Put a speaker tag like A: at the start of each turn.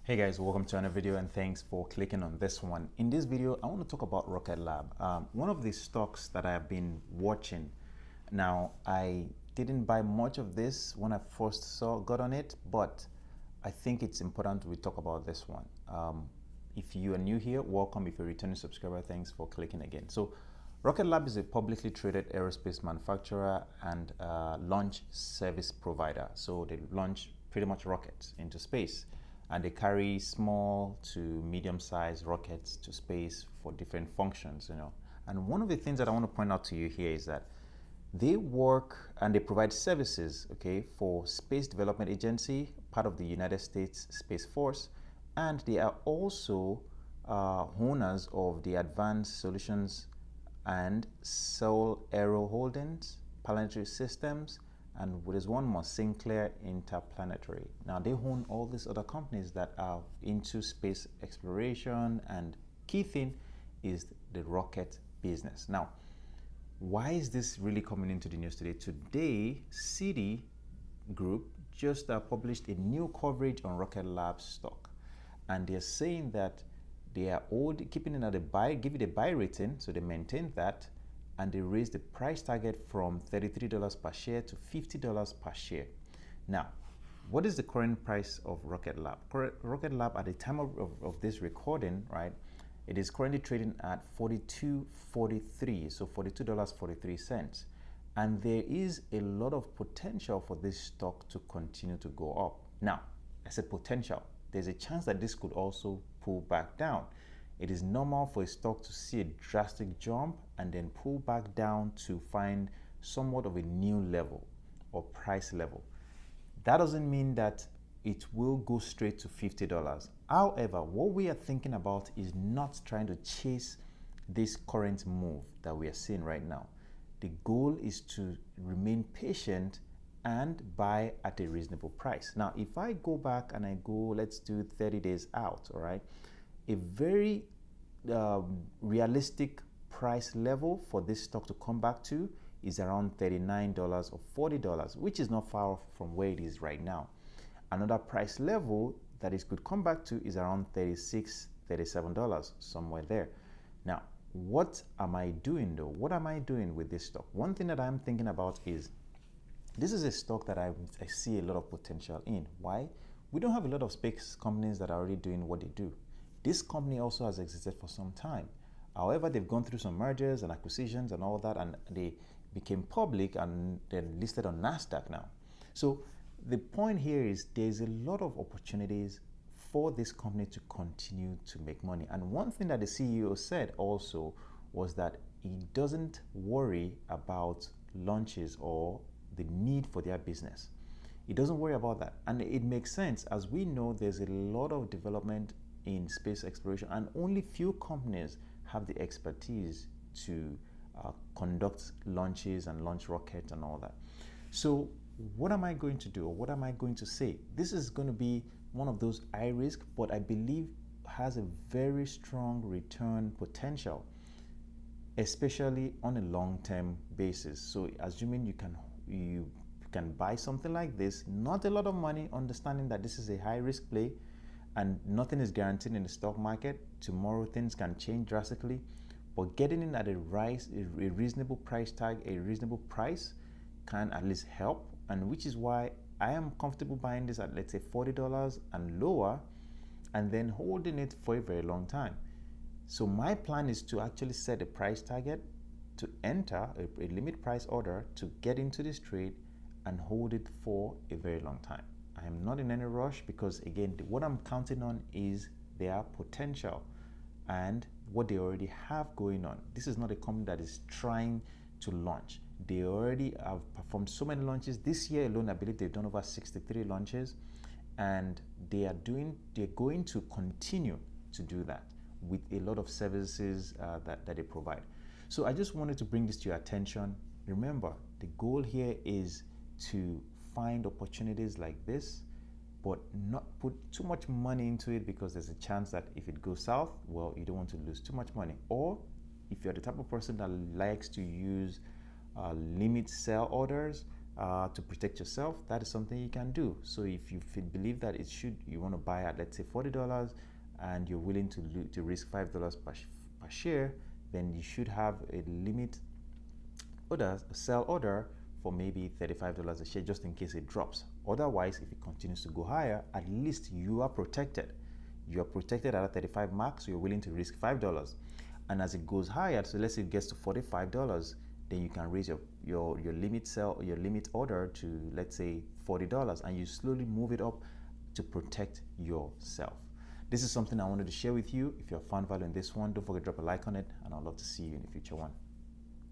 A: Hey guys, welcome to another video and thanks for clicking on this one. In this video, I want to talk about RKLB. One of the stocks that I have been watching. Now, I didn't buy much of this when I first got on it, but I think it's important we talk about this one. If you are new here, welcome. If you're a returning subscriber, thanks for clicking again. So, RKLB is a publicly traded aerospace manufacturer and launch service provider. So they launch pretty much rockets into space, and they carry small to medium-sized rockets to space for different functions, And one of the things that I want to point out to you here is that they work and they provide services, for Space Development Agency, part of the United States Space Force, and they are also owners of the Advanced Solutions and Seoul Aero Holdings, Planetary Systems, and there's one more, Sinclair Interplanetary. Now they own all these other companies that are into space exploration, and key thing is the rocket business. Now, why is this really coming into the news today? Today, Citi Group just published a new coverage on RKLB stock, and they're saying that they are keeping it at a buy, give it a buy rating, so they maintain that, and they raised the price target from $33 per share to $50 per share. Now, what is the current price of RKLB? RKLB at the time of this recording, right, it is currently trading at $42.43, so $42.43. And there is a lot of potential for this stock to continue to go up. Now, I said potential. There's a chance that this could also pull back down. It is normal for a stock to see a drastic jump and then pull back down to find somewhat of a new level or price level. That doesn't mean that it will go straight to $50. However, what we are thinking about is not trying to chase this current move that we are seeing right now. The goal is to remain patient and buy at a reasonable price. Now, if I go back and I go, let's do 30 days out, all right? A very realistic price level for this stock to come back to is around $39 or $40, which is not far from where it is right now. Another price level that it could come back to is around $36, $37, somewhere there. Now, what am I doing though? What am I doing with this stock? One thing that I'm thinking about is this is a stock that I see a lot of potential in. Why? We don't have a lot of space companies that are already doing what they do. This company also has existed for some time. However, they've gone through some mergers and acquisitions and all that, and they became public and they're listed on NASDAQ now. So the point here is there's a lot of opportunities for this company to continue to make money. And one thing that the CEO said also was that he doesn't worry about launches or the need for their business. He doesn't worry about that. And it makes sense. As we know, there's a lot of development in space exploration, and only few companies have the expertise to conduct launches and launch rockets and all that. So what am I going to do, or what am I going to say? This is going to be one of those high risk, but I believe has a very strong return potential, especially on a long-term basis. So assuming you can buy something like this, not a lot of money, understanding that this is a high risk play and nothing is guaranteed in the stock market. Tomorrow things can change drastically, but getting in at a reasonable price tag, a reasonable price can at least help, and which is why I am comfortable buying this at, let's say, $40 and lower, and then holding it for a very long time. So my plan is to actually set a price target, to enter a limit price order, to get into this trade and hold it for a very long time. I am not in any rush because, again, what I'm counting on is their potential and what they already have going on. This is not a company that is trying to launch. They already have performed so many launches. This year alone, I believe they've done over 63 launches, and they're going to continue to do that with a lot of services that they provide. So I just wanted to bring this to your attention. Remember, the goal here is to find opportunities like this, but not put too much money into it, because there's a chance that if it goes south, well, you don't want to lose too much money. Or if you're the type of person that likes to use limit sell orders, to protect yourself, that is something you can do. So if you believe that you want to buy at, let's say, $40, and you're willing to risk $5 per share, then you should have a limit order, a sell order for maybe $35 a share, just in case it drops. Otherwise, if it continues to go higher, at least you are protected. You are protected at a 35 mark, so you're willing to risk $5. And as it goes higher, so let's say it gets to $45, then you can raise your limit order to, let's say, $40, and you slowly move it up to protect yourself. This is something I wanted to share with you. If you have found value in this one, don't forget to drop a like on it, and I'd love to see you in the future one.